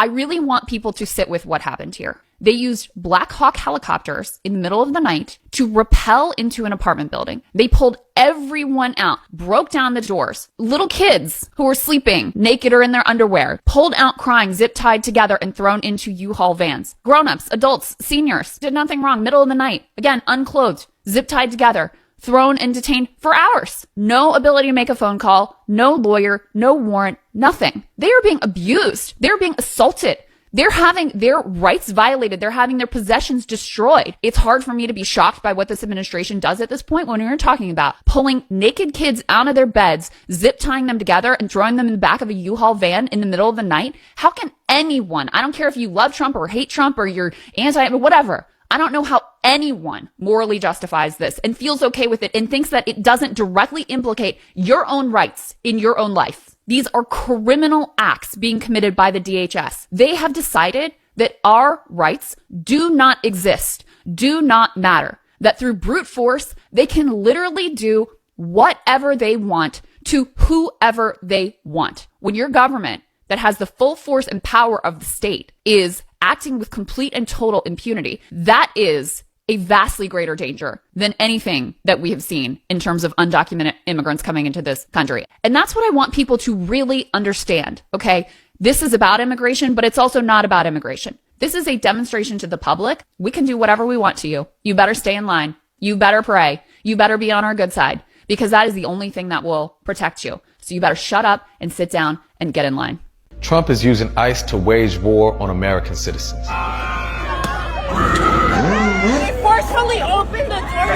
I really want people to sit with what happened here. They used Black Hawk helicopters in the middle of the night to rappel into an apartment building. They pulled everyone out, broke down the doors. Little kids who were sleeping naked or in their underwear, pulled out crying, zip tied together and thrown into U-Haul vans. Grown-ups, adults, seniors, did nothing wrong. Middle of the night, again, unclothed, zip tied together, thrown and detained for hours. No ability to make a phone call, no lawyer, no warrant, nothing. They are being abused. They're being assaulted. They're having their rights violated. They're having their possessions destroyed. It's hard for me to be shocked by what this administration does at this point when you're talking about pulling naked kids out of their beds, zip tying them together and throwing them in the back of a U-Haul van in the middle of the night. How can anyone, I don't care if you love Trump or hate Trump or you're anti, whatever, I don't know how anyone morally justifies this and feels okay with it and thinks that it doesn't directly implicate your own rights in your own life. These are criminal acts being committed by the DHS. They have decided that our rights do not exist, do not matter, that through brute force, they can literally do whatever they want to whoever they want. When your government that has the full force and power of the state is acting with complete and total impunity, that is a vastly greater danger than anything that we have seen in terms of undocumented immigrants coming into this country. And that's what I want people to really understand, okay? This is about immigration, but it's also not about immigration. This is a demonstration to the public. We can do whatever we want to you. You better stay in line. You better pray. You better be on our good side because that is the only thing that will protect you. So you better shut up and sit down and get in line. Trump is using ICE to wage war on American citizens. He forcefully opened the door.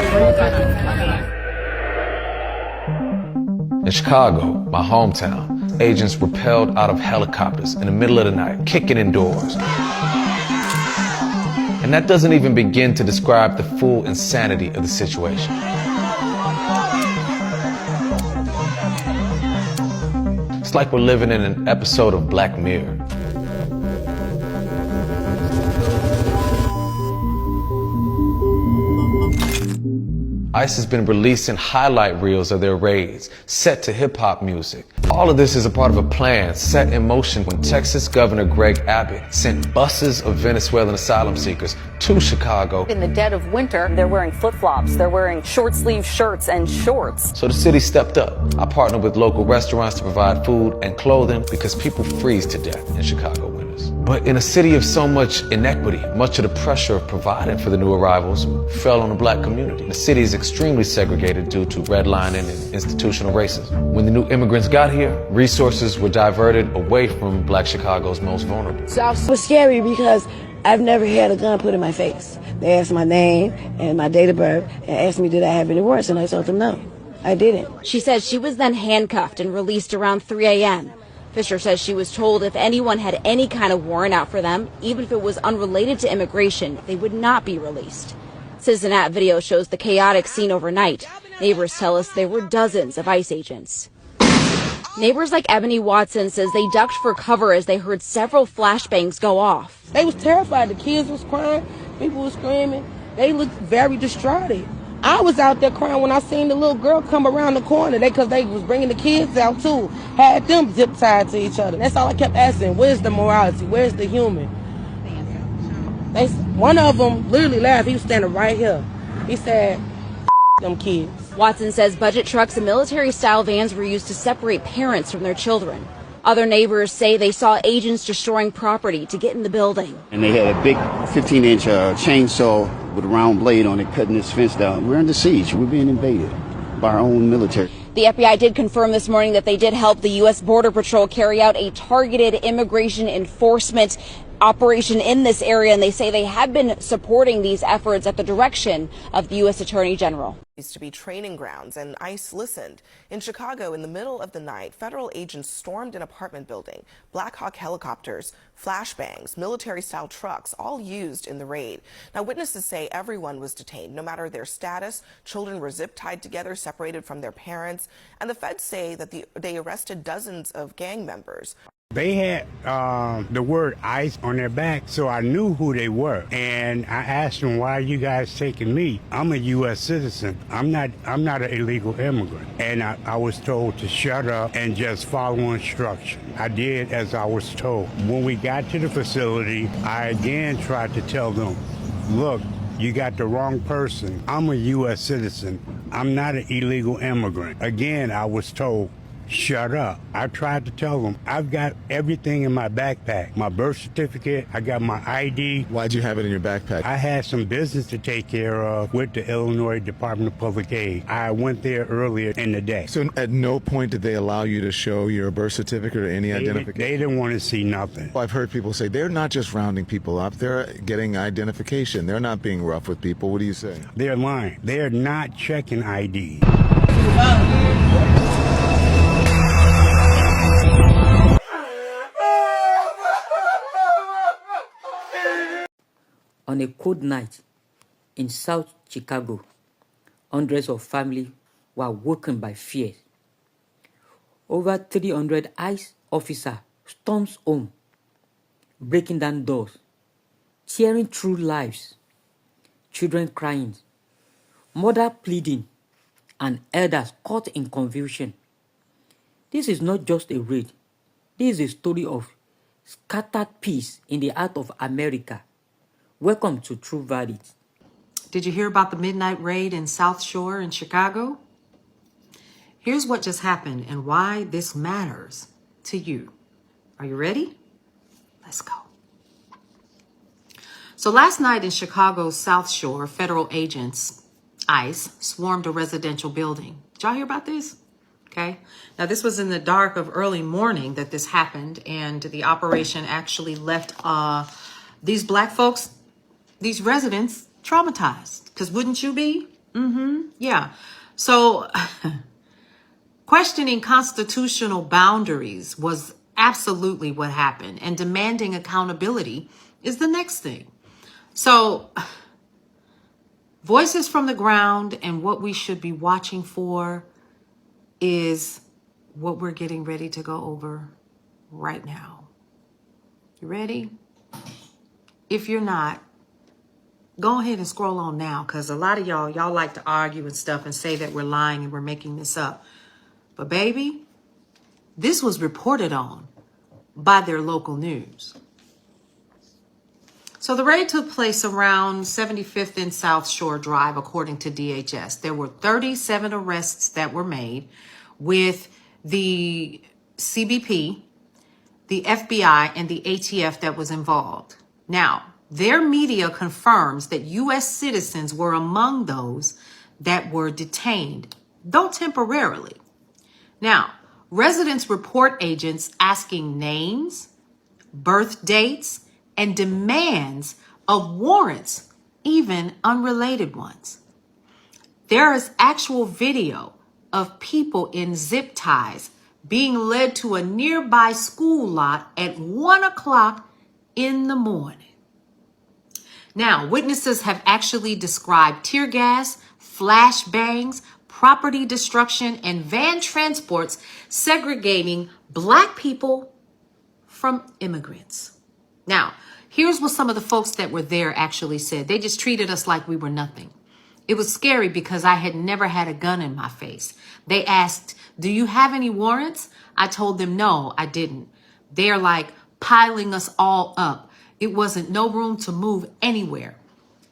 In Chicago, my hometown, agents rappelled out of helicopters in the middle of the night, kicking in doors. And that doesn't even begin to describe the full insanity of the situation. It's like we're living in an episode of Black Mirror. ICE has been releasing highlight reels of their raids, set to hip-hop music. All of this is a part of a plan set in motion when Texas Governor Greg Abbott sent buses of Venezuelan asylum seekers to Chicago. In the dead of winter, they're wearing flip-flops, they're wearing short-sleeve shirts and shorts. So the city stepped up. I partnered with local restaurants to provide food and clothing because people freeze to death in Chicago winters. But in a city of so much inequity, much of the pressure of providing for the new arrivals fell on the black community. The city is extremely segregated due to redlining and institutional racism. When the new immigrants got here, resources were diverted away from black Chicago's most vulnerable. So it was scary because I've never had a gun put in my face. They asked my name and my date of birth and asked me did I have any warrants, and I told them no, I didn't. She says she was then handcuffed and released around 3 a.m. Fisher says she was told if anyone had any kind of warrant out for them, even if it was unrelated to immigration, they would not be released. Citizen-at video shows the chaotic scene overnight. Neighbors tell us there were dozens of ICE agents. Neighbors like Ebony Watson says they ducked for cover as they heard several flashbangs go off. They was terrified. The kids was crying. People was screaming. They looked very distraught. I was out there crying when I seen the little girl come around the corner. Because they was bringing the kids out too. Had them zip tied to each other. That's all I kept asking. Where's the morality? Where's the human? One of them literally laughed. He was standing right here. He said, them kids. Watson says budget trucks and military-style vans were used to separate parents from their children. Other neighbors say they saw agents destroying property to get in the building. And they had a big 15-inch chainsaw with a round blade on it, cutting this fence down. We're under siege. We're being invaded by our own military. The FBI did confirm this morning that they did help the U.S. Border Patrol carry out a targeted immigration enforcement operation in this area, and they say they have been supporting these efforts at the direction of the U.S. Attorney General. Used to be training grounds, and ICE listened. In Chicago, in the middle of the night, federal agents stormed an apartment building. Black Hawk helicopters, flashbangs, military-style trucks, all used in the raid. Now, witnesses say everyone was detained, no matter their status. Children were zip-tied together, separated from their parents. And the feds say that they arrested dozens of gang members. They had the word ICE on their back, so I knew who they were. And I asked them, "Why are you guys taking me? I'm a U.S. citizen. I'm not an illegal immigrant." And I was told to shut up and just follow instructions. I did as I was told. When we got to the facility, I again tried to tell them, "Look, you got the wrong person. I'm a U.S. citizen. I'm not an illegal immigrant." Again, I was told, shut up. I tried to tell them, I've got everything in my backpack. My birth certificate, I got my ID. Why'd you have it in your backpack? I had some business to take care of with the Illinois Department of Public Aid. I went there earlier in the day. So at no point did they allow you to show your birth certificate or any identification? They didn't want to see nothing. Well, I've heard people say they're not just rounding people up, they're getting identification. They're not being rough with people. What do you say? They're lying. They're not checking ID. On a cold night in South Chicago, hundreds of families were woken by fear. Over 300 ICE officers stormed home, breaking down doors, tearing through lives, children crying, mother pleading, and elders caught in confusion. This is not just a raid. This is a story of scattered peace in the heart of America. Welcome to True Verdict. Did you hear about the midnight raid in South Shore in Chicago? Here's what just happened and why this matters to you. Are you ready? Let's go. So last night in Chicago's South Shore, federal agents, ICE, swarmed a residential building. Did y'all hear about this? Okay. Now, this was in the dark of early morning that this happened, and the operation actually left these black folks, these residents, traumatized. Because wouldn't you be? Yeah. So questioning constitutional boundaries was absolutely what happened, and demanding accountability is the next thing. So voices from the ground, and what we should be watching for is what we're getting ready to go over right now. You ready? If you're not, go ahead and scroll on now, because a lot of y'all like to argue and stuff and say that we're lying and we're making this up. But baby, this was reported on by their local news. So the raid took place around 75th and South Shore Drive, according to DHS. There were 37 arrests that were made, with the CBP, the FBI, and the ATF that was involved. Now, their media confirms that U.S. citizens were among those that were detained, though temporarily. Now, residents report agents asking names, birth dates, and demands of warrants, even unrelated ones. There is actual video of people in zip ties being led to a nearby school lot at 1 o'clock in the morning. Now, witnesses have actually described tear gas, flashbangs, property destruction, and van transports segregating black people from immigrants. Now, here's what some of the folks that were there actually said. They just treated us like we were nothing. It was scary because I had never had a gun in my face. They asked, "Do you have any warrants?" I told them, no, I didn't. They're like piling us all up. It wasn't no room to move anywhere.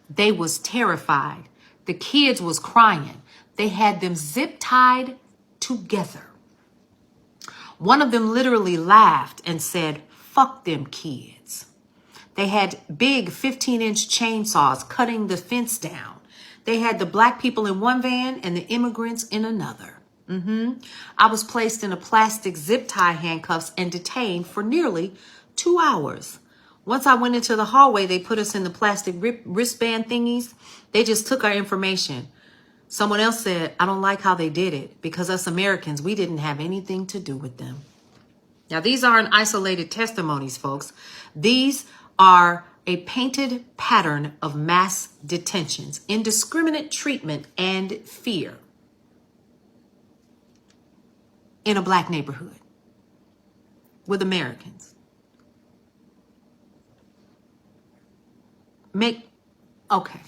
They was terrified. The kids was crying. They had them zip tied together. One of them literally laughed and said, "Fuck them kids." They had big 15-inch chainsaws cutting the fence down. They had the black people in one van and the immigrants in another. I was placed in a plastic zip tie handcuffs and detained for nearly 2 hours. Once I went into the hallway, they put us in the plastic wristband thingies. They just took our information. Someone else said, "I don't like how they did it, because us Americans, we didn't have anything to do with them." Now, these aren't isolated testimonies, folks. These are a painted pattern of mass detentions, indiscriminate treatment, and fear in a black neighborhood. with Americans. Okay.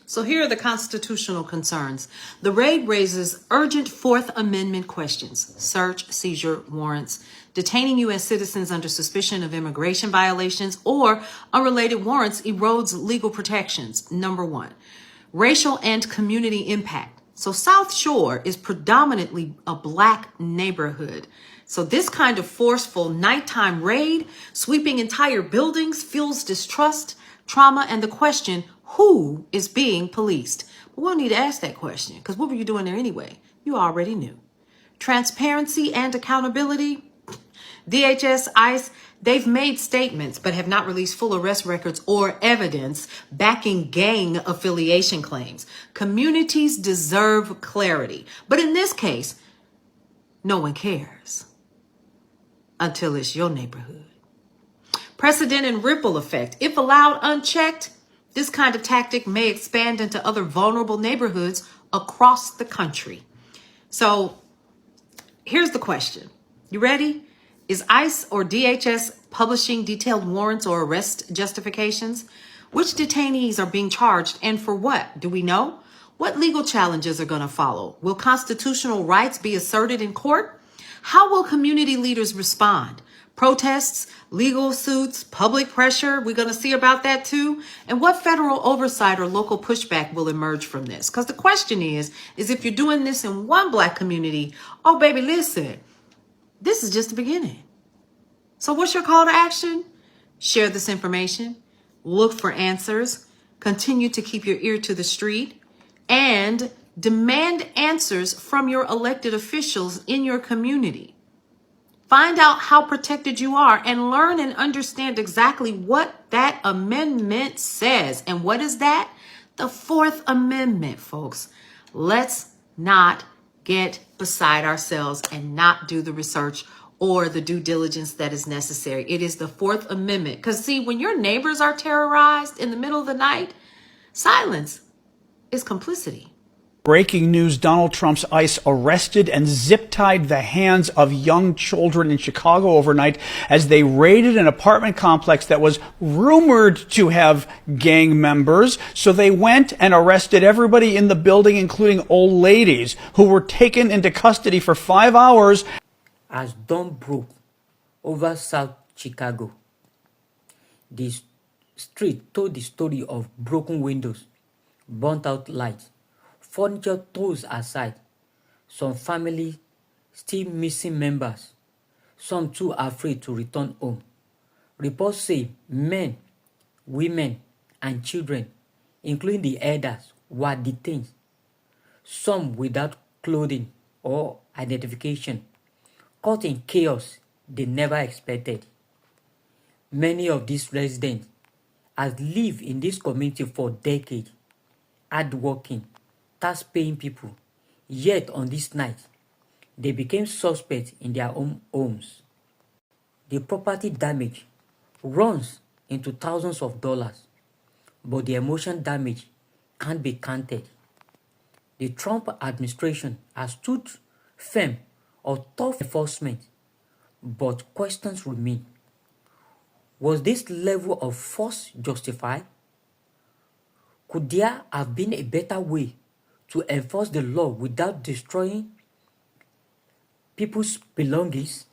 So here are the constitutional concerns. The raid raises urgent Fourth Amendment questions: search, seizure, warrants, detaining U.S. citizens under suspicion of immigration violations or unrelated warrants erodes legal protections. Number one, racial and community impact. So South Shore is predominantly a black neighborhood. So this kind of forceful nighttime raid, sweeping entire buildings, fuels distrust, trauma, and the question, who is being policed? But we don't need to ask that question, because what were you doing there anyway? You already knew. Transparency and accountability. DHS, ICE, they've made statements but have not released full arrest records or evidence backing gang affiliation claims. Communities deserve clarity. But in this case, no one cares until it's your neighborhood. Precedent and ripple effect. If allowed unchecked, this kind of tactic may expand into other vulnerable neighborhoods across the country. So here's the question. You ready? Is ICE or DHS publishing detailed warrants or arrest justifications? Which detainees are being charged and for what? Do we know? What legal challenges are going to follow? Will constitutional rights be asserted in court? How will community leaders respond? Protests, legal suits, public pressure, we're going to see about that too. And what federal oversight or local pushback will emerge from this? Because the question is if you're doing this in one black community, oh baby, listen, this is just the beginning. So what's your call to action? Share this information, look for answers, continue to keep your ear to the street, and demand answers from your elected officials in your community. Find out how protected you are and learn and understand exactly what that amendment says. And what is that? The Fourth Amendment, folks. Let's not get beside ourselves and not do the research or the due diligence that is necessary. It is the Fourth Amendment. Because see, when your neighbors are terrorized in the middle of the night, silence is complicity. Breaking news, Donald Trump's ICE arrested and zip-tied the hands of young children in Chicago overnight as they raided an apartment complex that was rumored to have gang members. So they went and arrested everybody in the building, including old ladies, who were taken into custody for 5 hours. As dawn broke over South Chicago, the street told the story of broken windows, burnt-out lights, furniture tossed aside, some family still missing members, some too afraid to return home. Reports say men, women, and children, including the elders, were detained, some without clothing or identification, caught in chaos they never expected. Many of these residents have lived in this community for decades, hardworking, tax-paying people, yet on this night, they became suspects in their own homes. The property damage runs into thousands of dollars, but the emotional damage can't be counted. The Trump administration has stood firm on tough enforcement, but questions remain. Was this level of force justified? Could there have been a better way to enforce the law without destroying people's belongings?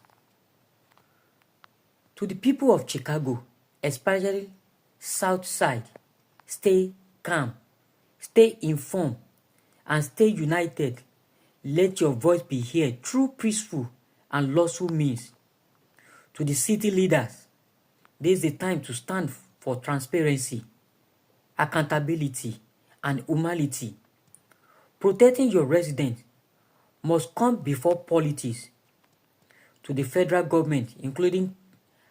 To the people of Chicago, especially South Side, stay calm, stay informed, and stay united. Let your voice be heard through peaceful and lawful means. To the city leaders, this is the time to stand for transparency, accountability, and humanity. Protecting your residents must come before politics. To the federal government, including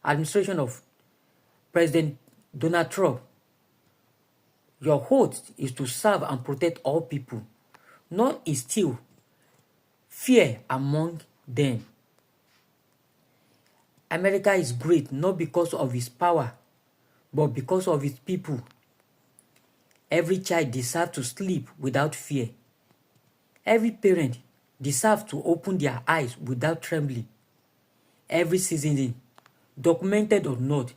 administration of President Donald Trump, your oath is to serve and protect all people, not instill fear among them. America is great not because of its power, but because of its people. Every child deserves to sleep without fear. Every parent deserves to open their eyes without trembling. every citizen, documented or not,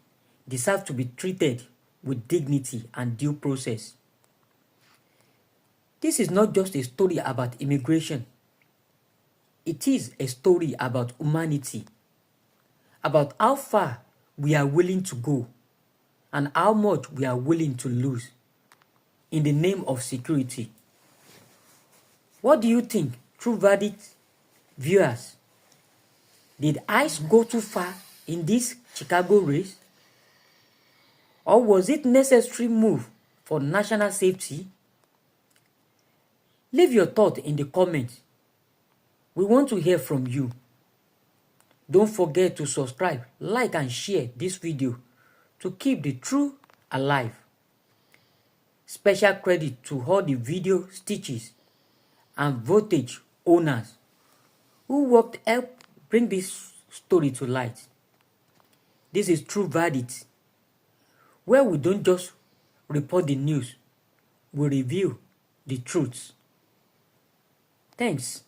deserve to be treated with dignity and due process. This is not just a story about immigration. It is a story about humanity, about how far we are willing to go and how much we are willing to lose in the name of security. What do you think, True Verdict viewers? Did ICE go too far in this Chicago race? Or was it a necessary move for national safety? Leave your thought in the comments. We want to hear from you. Don't forget to subscribe, like and share this video to keep the truth alive. Special credit to all the video stitches and voltage owners who worked to help bring this story to light. This is True Verdict, where we don't just report the news, we reveal the truths. Thanks.